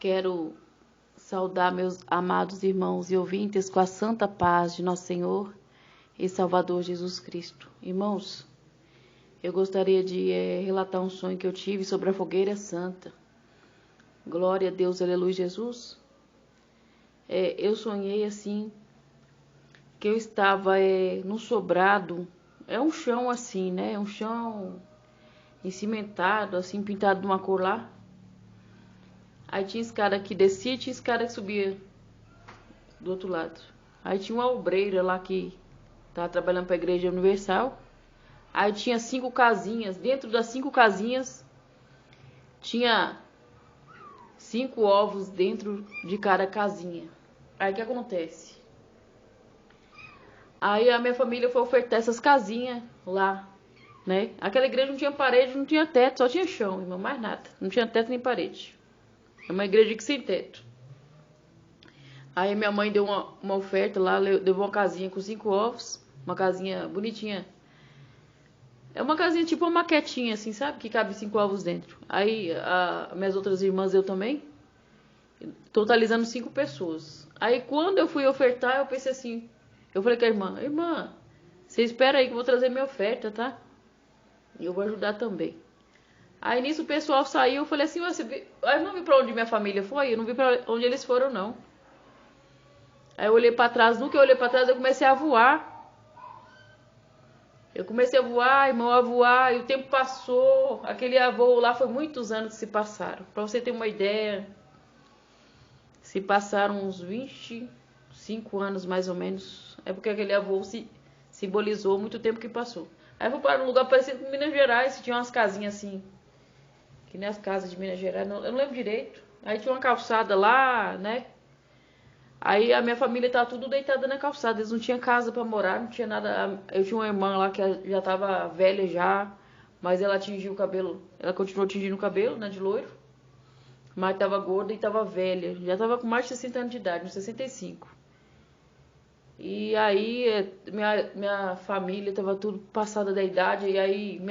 Quero saudar meus amados irmãos e ouvintes com a santa paz de nosso Senhor e Salvador Jesus Cristo. Irmãos, eu gostaria de relatar um sonho que eu tive sobre a fogueira santa. Glória a Deus, aleluia, Jesus. Eu sonhei assim, que eu estava no sobrado, um chão assim, né? Um chão encimentado, assim, pintado de uma cor lá. Aí tinha escada que descia e tinha escada que subia do outro lado. Aí tinha uma obreira lá que estava trabalhando para a Igreja Universal. Aí tinha 5 casinhas. Dentro das 5 casinhas tinha 5 ovos dentro de cada casinha. Aí o que acontece? Aí a minha família foi ofertar essas casinhas lá, né? Aquela igreja não tinha parede, não tinha teto, só tinha chão, irmão, mais nada. Não tinha teto nem parede. É uma igreja que sem teto. Aí minha mãe deu uma oferta lá, deu uma casinha com 5 ovos, uma casinha bonitinha. É uma casinha tipo uma maquetinha assim, sabe? Que cabe 5 ovos dentro. Aí minhas outras irmãs, eu também, totalizando 5 pessoas. Aí quando eu fui ofertar, eu pensei assim, eu falei com a irmã, você espera aí que eu vou trazer minha oferta, tá? E eu vou ajudar também. Aí nisso o pessoal saiu, eu falei assim, a irmã viu pra onde minha família foi? Eu não vi pra onde eles foram, não. Aí eu olhei pra trás, no que eu olhei pra trás eu comecei a voar. Eu comecei a voar, irmão, a voar, e o tempo passou. Aquele voo lá foi muitos anos que se passaram. Pra você ter uma ideia, se passaram uns 25 anos mais ou menos. É porque aquele voo simbolizou muito tempo que passou. Aí eu fui para um lugar parecido com Minas Gerais, tinha umas casinhas assim, que nem as casas de Minas Gerais, eu não lembro direito. Aí tinha uma calçada lá, né? Aí a minha família tava tudo deitada na calçada, eles não tinham casa para morar, não tinha nada. Eu tinha uma irmã lá que já tava velha já, mas ela tingiu o cabelo, ela continuou tingindo o cabelo, né, de loiro. Mas tava gorda e tava velha, já tava com mais de 60 anos de idade, uns 65. E aí minha família tava tudo passada da idade, e aí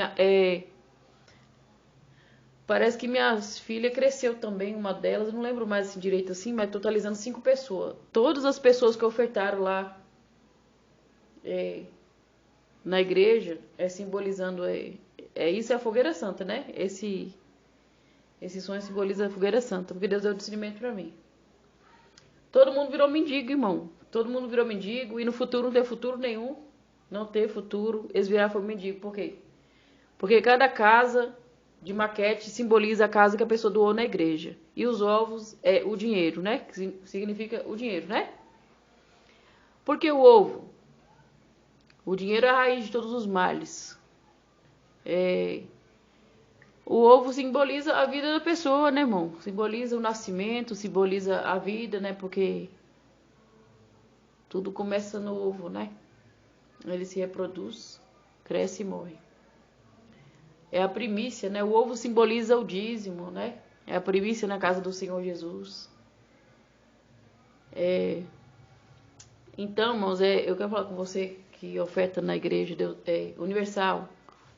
parece que minhas filhas cresceu também, uma delas, eu não lembro mais assim, direito assim, mas totalizando 5 pessoas. Todas as pessoas que ofertaram lá na igreja, simbolizando, isso é a fogueira santa, né? Esse sonho simboliza a fogueira santa, porque Deus deu discernimento para mim. Todo mundo virou mendigo, irmão. Todo mundo virou mendigo, e no futuro não tem futuro nenhum. Não tem futuro, eles viraram mendigo. Por quê? Porque cada casa de maquete simboliza a casa que a pessoa doou na igreja. E os ovos é o dinheiro, né? Que significa o dinheiro, né? Por que o ovo? O dinheiro é a raiz de todos os males. O ovo simboliza a vida da pessoa, né, irmão? Simboliza o nascimento, simboliza a vida, né? Porque tudo começa no ovo, né? Ele se reproduz, cresce e morre. É a primícia, né? O ovo simboliza o dízimo, né? É a primícia na casa do Senhor Jesus. Então, irmãos, eu quero falar com você que oferta na igreja universal,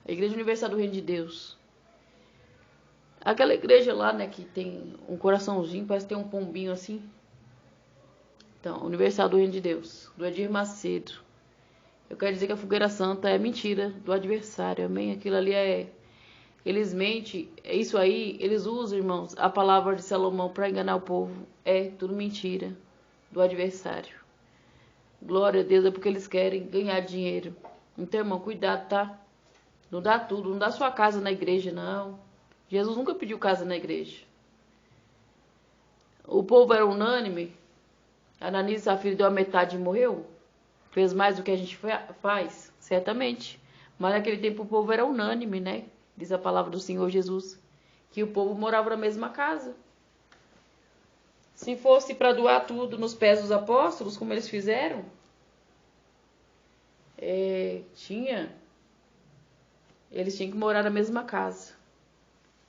a Igreja Universal do Reino de Deus. Aquela igreja lá, né, que tem um coraçãozinho, parece que tem um pombinho assim. Então, Universal do Reino de Deus, do Edir Macedo. Eu quero dizer que a fogueira santa é mentira do adversário, amém? Aquilo ali eles mentem, isso aí, eles usam, irmãos, a palavra de Salomão para enganar o povo. É tudo mentira do adversário. Glória a Deus, é porque eles querem ganhar dinheiro. Então, irmão, cuidado, tá? Não dá tudo, não dá sua casa na igreja, não. Jesus nunca pediu casa na igreja. O povo era unânime. Ananias e Safira deu a metade e morreu. Fez mais do que a gente faz, certamente. Mas naquele tempo o povo era unânime, né? Diz a palavra do Senhor Jesus, que o povo morava na mesma casa. Se fosse para doar tudo nos pés dos apóstolos, como eles fizeram, eles tinham que morar na mesma casa.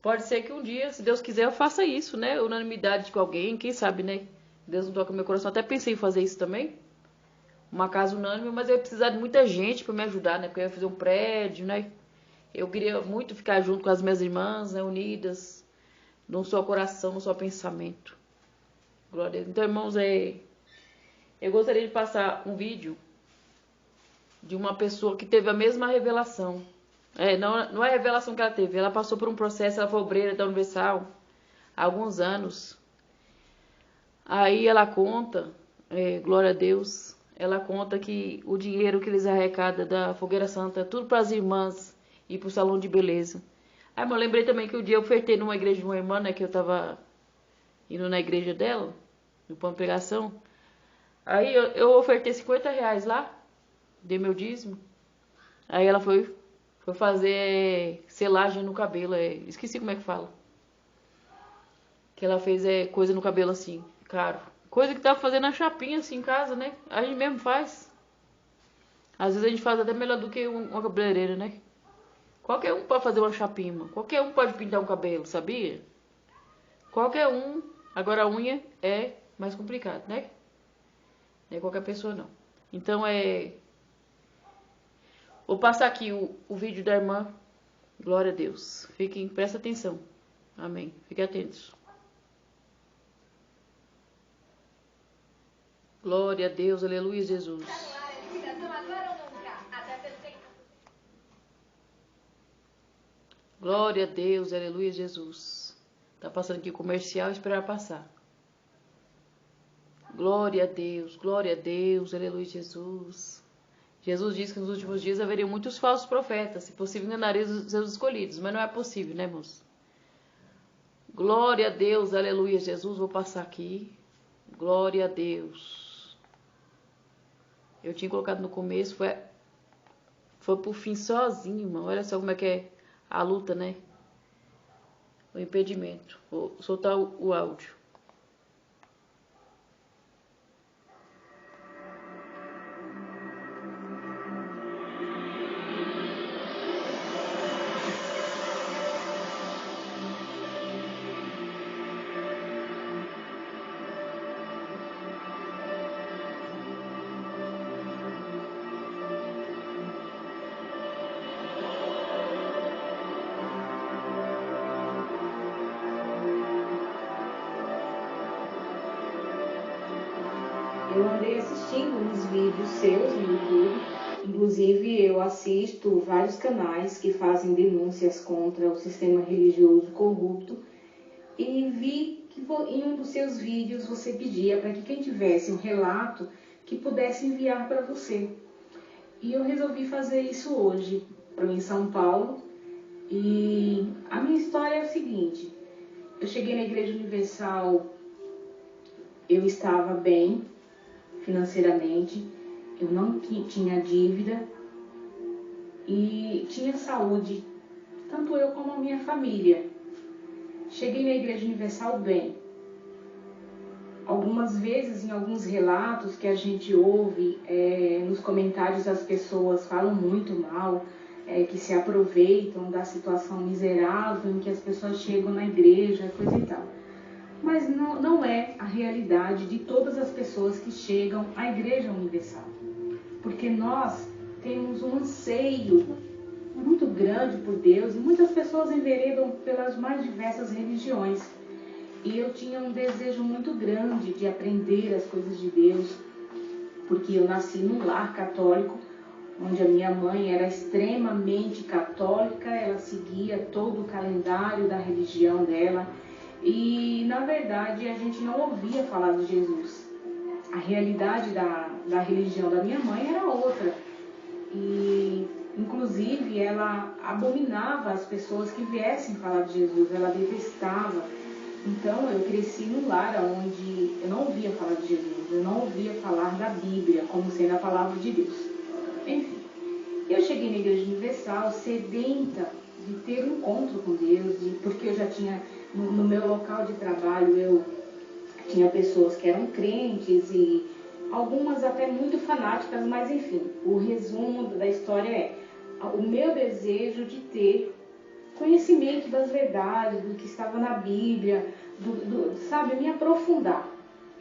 Pode ser que um dia, se Deus quiser, eu faça isso, né? Unanimidade com alguém, quem sabe, né? Deus não toca no meu coração. Até pensei em fazer isso também. Uma casa unânime, mas eu ia precisar de muita gente para me ajudar, né? Porque eu ia fazer um prédio, né? Eu queria muito ficar junto com as minhas irmãs, né? Unidas, num só coração, num só pensamento. Glória a Deus. Então, irmãos, eu gostaria de passar um vídeo de uma pessoa que teve a mesma revelação. Não é a revelação que ela teve. Ela passou por um processo, ela foi obreira da Universal há alguns anos. Aí ela conta, glória a Deus, ela conta que o dinheiro que eles arrecadam da Fogueira Santa é tudo para as irmãs e para o salão de beleza. Aí, eu lembrei também que o dia eu ofertei numa igreja de uma irmã, né, que eu tava indo na igreja dela, no pão de pregação. Aí eu ofertei R$ 50 lá, dei meu dízimo. Aí ela foi fazer selagem no cabelo, esqueci como é que fala. Que ela fez coisa no cabelo assim, caro. Coisa que tava fazendo na chapinha assim em casa, né? A gente mesmo faz. Às vezes a gente faz até melhor do que uma cabeleireira, né? Qualquer um pode fazer uma chapinha, mano. Qualquer um pode pintar um cabelo, sabia? Qualquer um. Agora a unha é mais complicado, né? Não é qualquer pessoa não. Então vou passar aqui o vídeo da irmã. Glória a Deus. Presta atenção. Amém. Fiquem atentos. Glória a Deus, aleluia, Jesus. Glória a Deus, aleluia, Jesus. Tá passando aqui o comercial, esperar passar. Glória a Deus, aleluia, Jesus. Jesus disse que nos últimos dias haveriam muitos falsos profetas, se possível enganariam os seus escolhidos, mas não é possível, né, irmãos? Glória a Deus, aleluia, Jesus. Vou passar aqui. Glória a Deus. Eu tinha colocado no começo, foi pro fim sozinho, irmão. Olha só como é que é a luta, né? O impedimento. Vou soltar o áudio. Eu andei assistindo uns vídeos seus no YouTube, inclusive eu assisto vários canais que fazem denúncias contra o sistema religioso corrupto e vi que em um dos seus vídeos você pedia para que quem tivesse um relato que pudesse enviar para você. E eu resolvi fazer isso hoje. Estou em São Paulo e a minha história é o seguinte: eu cheguei na Igreja Universal, eu estava bem financeiramente, eu não tinha dívida e tinha saúde, tanto eu como a minha família. Cheguei na Igreja Universal bem. Algumas vezes, em alguns relatos que a gente ouve, nos comentários as pessoas falam muito mal, que se aproveitam da situação miserável em que as pessoas chegam na igreja, coisa e tal. Mas não é a realidade de todas as pessoas que chegam à Igreja Universal. Porque nós temos um anseio muito grande por Deus e muitas pessoas enveredam pelas mais diversas religiões. E eu tinha um desejo muito grande de aprender as coisas de Deus, porque eu nasci num lar católico, onde a minha mãe era extremamente católica, ela seguia todo o calendário da religião dela. E, na verdade, a gente não ouvia falar de Jesus. A realidade da religião da minha mãe era outra. E, inclusive, ela abominava as pessoas que viessem falar de Jesus. Ela detestava. Então, eu cresci num lar onde eu não ouvia falar de Jesus. Eu não ouvia falar da Bíblia como sendo a palavra de Deus. Enfim, eu cheguei na Igreja Universal sedenta de ter um encontro com Deus, porque eu já tinha... No meu local de trabalho, eu tinha pessoas que eram crentes e algumas até muito fanáticas, mas enfim, o resumo da história é o meu desejo de ter conhecimento das verdades, do que estava na Bíblia, sabe, me aprofundar.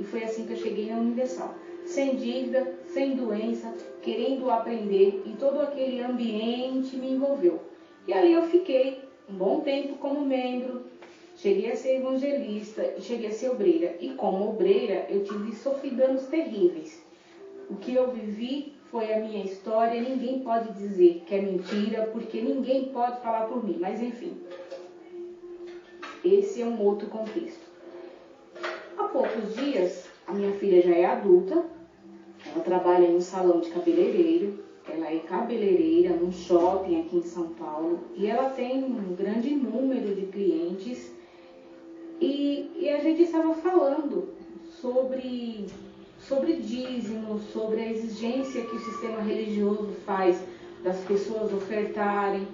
E foi assim que eu cheguei na Universal, sem dívida, sem doença, querendo aprender, e todo aquele ambiente me envolveu. E ali eu fiquei um bom tempo como membro. cheguei a ser evangelista, cheguei a ser obreira. E como obreira, eu sofri danos terríveis. O que eu vivi foi a minha história, ninguém pode dizer que é mentira, porque ninguém pode falar por mim. Mas enfim, esse é um outro contexto. Há poucos dias, a minha filha já é adulta, ela trabalha em um salão de cabeleireiro, ela é cabeleireira num shopping aqui em São Paulo, e ela tem um grande número de clientes, e a gente estava falando sobre dízimo, sobre a exigência que o sistema religioso faz das pessoas ofertarem,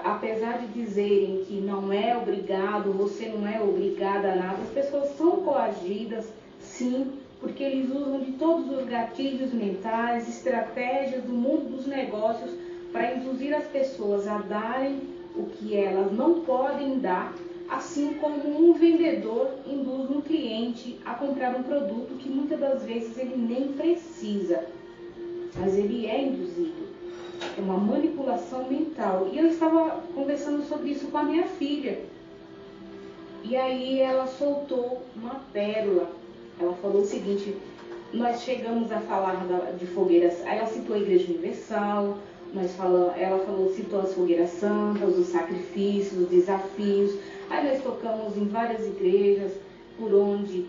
apesar de dizerem que não é obrigado, você não é obrigada a nada, as pessoas são coagidas, sim, porque eles usam de todos os gatilhos mentais, estratégias do mundo dos negócios para induzir as pessoas a darem o que elas não podem dar, assim como um vendedor induz um cliente a comprar um produto que muitas das vezes ele nem precisa, mas ele é induzido. É uma manipulação mental. E eu estava conversando sobre isso com a minha filha. E aí ela soltou uma pérola. Ela falou o seguinte: nós chegamos a falar de fogueiras. Ela citou a Igreja Universal, citou as fogueiras santas, os sacrifícios, os desafios. Aí nós tocamos em várias igrejas por onde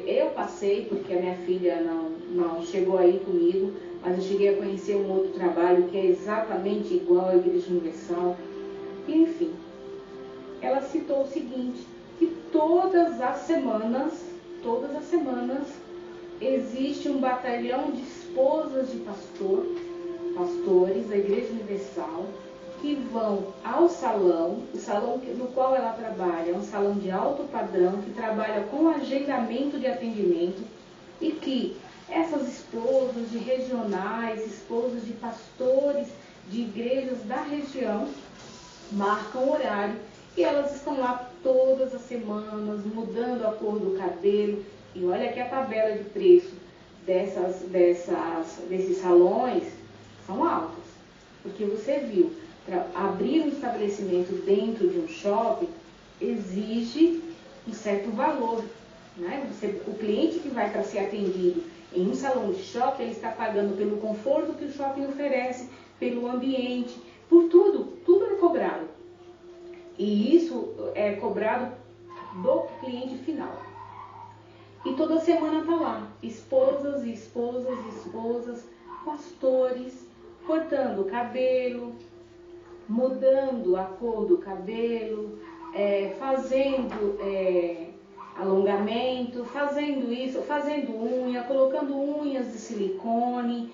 eu passei, porque a minha filha não chegou aí comigo, mas eu cheguei a conhecer um outro trabalho que é exatamente igual à Igreja Universal. E, enfim, ela citou o seguinte, que todas as semanas, existe um batalhão de esposas de pastores da Igreja Universal, que vão ao salão, o salão no qual ela trabalha é um salão de alto padrão, que trabalha com agendamento de atendimento, e que essas esposas de regionais, esposas de pastores de igrejas da região, marcam horário e elas estão lá todas as semanas, mudando a cor do cabelo. E olha que a tabela de preço desses salões são altas, porque você viu, para abrir um estabelecimento dentro de um shopping exige um certo valor, né? O cliente que vai para ser atendido em um salão de shopping, ele está pagando pelo conforto que o shopping oferece, pelo ambiente, por tudo é cobrado. E isso é cobrado do cliente final. E toda semana está lá, esposas, pastores, cortando o cabelo, mudando a cor do cabelo, fazendo alongamento, fazendo isso, fazendo unha, colocando unhas de silicone,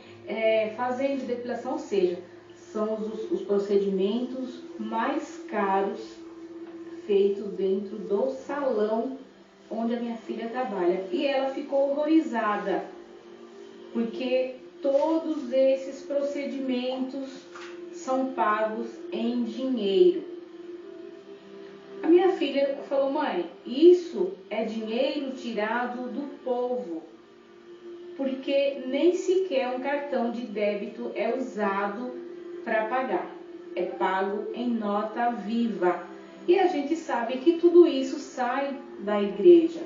fazendo depilação, ou seja, são os procedimentos mais caros feitos dentro do salão onde a minha filha trabalha. E ela ficou horrorizada, porque todos esses procedimentos são pagos em dinheiro. A minha filha falou: mãe, isso é dinheiro tirado do povo, porque nem sequer um cartão de débito é usado para pagar, é pago em nota viva. E a gente sabe que tudo isso sai da igreja.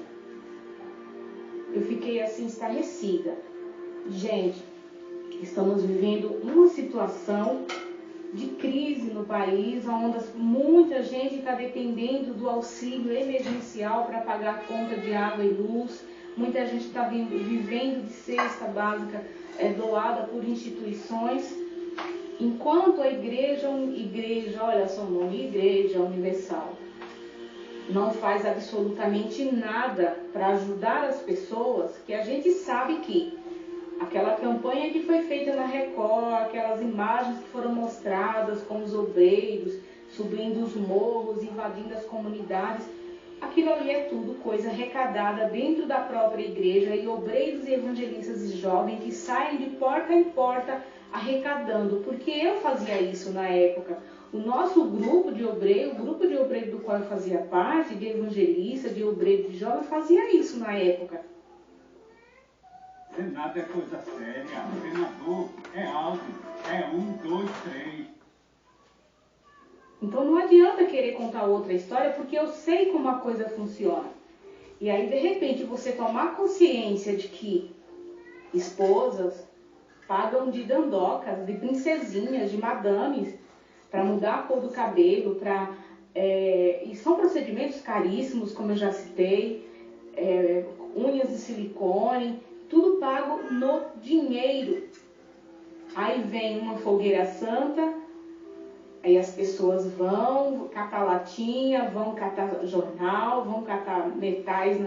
Eu fiquei assim estarrecida. Gente, estamos vivendo uma situação de crise no país, onde muita gente está dependendo do auxílio emergencial para pagar a conta de água e luz. Muita gente está vivendo de cesta básica doada por instituições. Enquanto a igreja, olha só o nome, Igreja Universal, não faz absolutamente nada para ajudar as pessoas, que a gente sabe que aquela campanha que foi feita na Record, aquelas imagens que foram mostradas com os obreiros subindo os morros, invadindo as comunidades, aquilo ali é tudo coisa arrecadada dentro da própria igreja, e obreiros e evangelistas e jovens que saem de porta em porta arrecadando, porque eu fazia isso na época. O nosso grupo de obreiro, o grupo de obreiro do qual eu fazia parte, de evangelista, de obreiro de jovem, fazia isso na época. Senado é coisa séria, senador é alto, é 1, 2, 3. Então não adianta querer contar outra história, porque eu sei como a coisa funciona. E aí, de repente, você tomar consciência de que esposas pagam de dandocas, de princesinhas, de madames, para mudar a cor do cabelo, e são procedimentos caríssimos, como eu já citei, unhas de silicone, tudo pago no dinheiro. Aí vem uma fogueira santa, aí as pessoas vão catar latinha, vão catar jornal, vão catar metais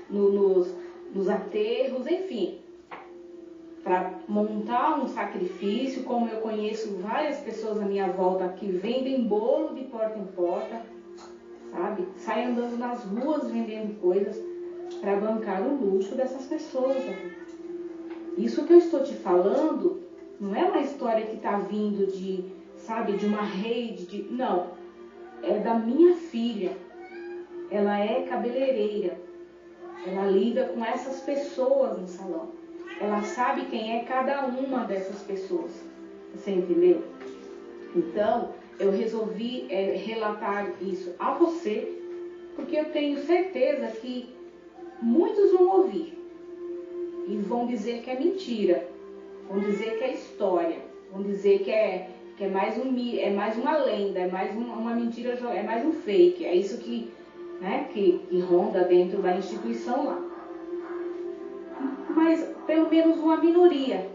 nos aterros, enfim, para montar um sacrifício. Como eu conheço várias pessoas à minha volta que vendem bolo de porta em porta, sabe? Saem andando nas ruas vendendo coisas para bancar o luxo dessas pessoas. Isso que eu estou te falando não é uma história que está vindo de uma rede, não. É da minha filha. Ela é cabeleireira. Ela lida com essas pessoas no salão. Ela sabe quem é cada uma dessas pessoas. Você entendeu? Então, eu resolvi relatar isso a você, porque eu tenho certeza que muitos vão ouvir e vão dizer que é mentira, vão dizer que é história, vão dizer que é mais uma lenda, é mais uma mentira, é mais um fake. É isso que ronda dentro da instituição lá. Mas pelo menos uma minoria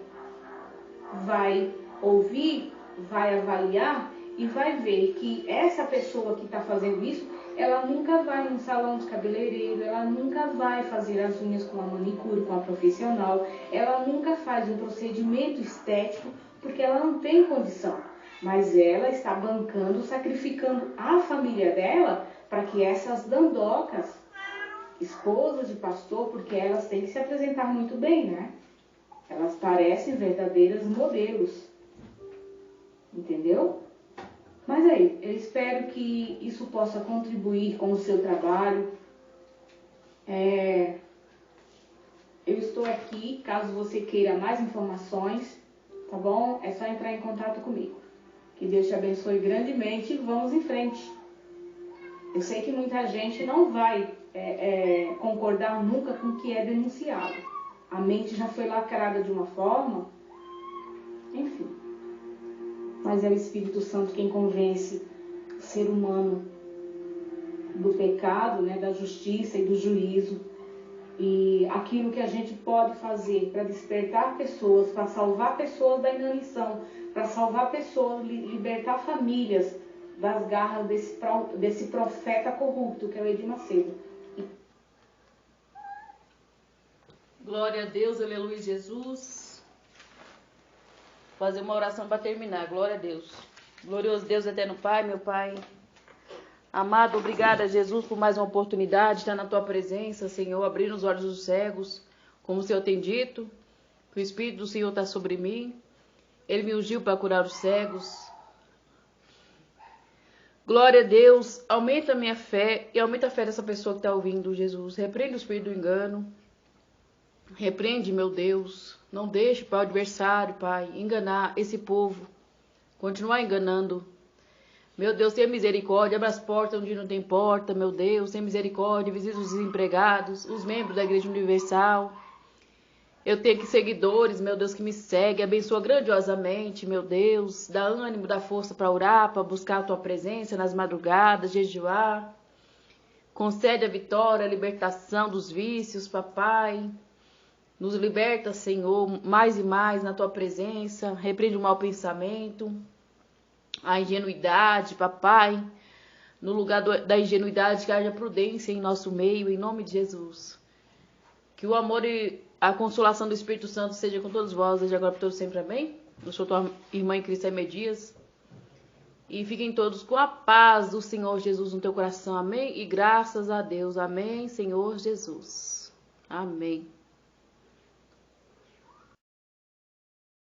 vai ouvir, vai avaliar e vai ver que essa pessoa que está fazendo isso, ela nunca vai num salão de cabeleireiro, ela nunca vai fazer as unhas com a manicure, com a profissional, ela nunca faz um procedimento estético, porque ela não tem condição. Mas ela está bancando, sacrificando a família dela para que essas dandocas, esposas de pastor, porque elas têm que se apresentar muito bem, né? Elas parecem verdadeiras modelos. Entendeu? Mas aí, eu espero que isso possa contribuir com o seu trabalho. Eu estou aqui, caso você queira mais informações, tá bom? É só entrar em contato comigo. Que Deus te abençoe grandemente e vamos em frente. Eu sei que muita gente não vai concordar nunca com o que é denunciado. A mente já foi lacrada de uma forma, enfim. Mas é o Espírito Santo quem convence o ser humano do pecado, né, da justiça e do juízo. E aquilo que a gente pode fazer para despertar pessoas, para salvar pessoas da inanição, para salvar pessoas, libertar famílias das garras desse profeta corrupto que é o Edir Macedo. Glória a Deus, aleluia, Jesus. Fazer uma oração para terminar. Glória a Deus. Glorioso Deus, eterno Pai, meu Pai amado, obrigada, Jesus, por mais uma oportunidade de estar na Tua presença, Senhor, abrindo os olhos dos cegos, como o Senhor tem dito. O Espírito do Senhor está sobre mim. Ele me ungiu para curar os cegos. Glória a Deus. Aumenta a minha fé e aumenta a fé dessa pessoa que está ouvindo, Jesus. Repreende o espírito do engano. Repreende, meu Deus. Não deixe para o adversário, Pai, enganar esse povo. Continuar enganando. Meu Deus, tenha misericórdia. Abra as portas onde não tem porta, meu Deus. Tenha misericórdia. Visite os desempregados, os membros da Igreja Universal. Eu tenho aqui seguidores, meu Deus, que me seguem. Abençoa grandiosamente, meu Deus. Dá ânimo, dá força para orar, para buscar a Tua presença nas madrugadas, jejuar. Concede a vitória, a libertação dos vícios, papai. Nos liberta, Senhor, mais e mais na Tua presença. Repreende o mau pensamento, a ingenuidade, papai. No lugar da ingenuidade, que haja prudência em nosso meio, em nome de Jesus. Que o amor e a consolação do Espírito Santo seja com todos vós, desde agora por todos sempre, amém? Eu sou tua irmã em Cristo, Aimee Dias. E fiquem todos com a paz do Senhor Jesus no teu coração, amém? E graças a Deus, amém, Senhor Jesus. Amém.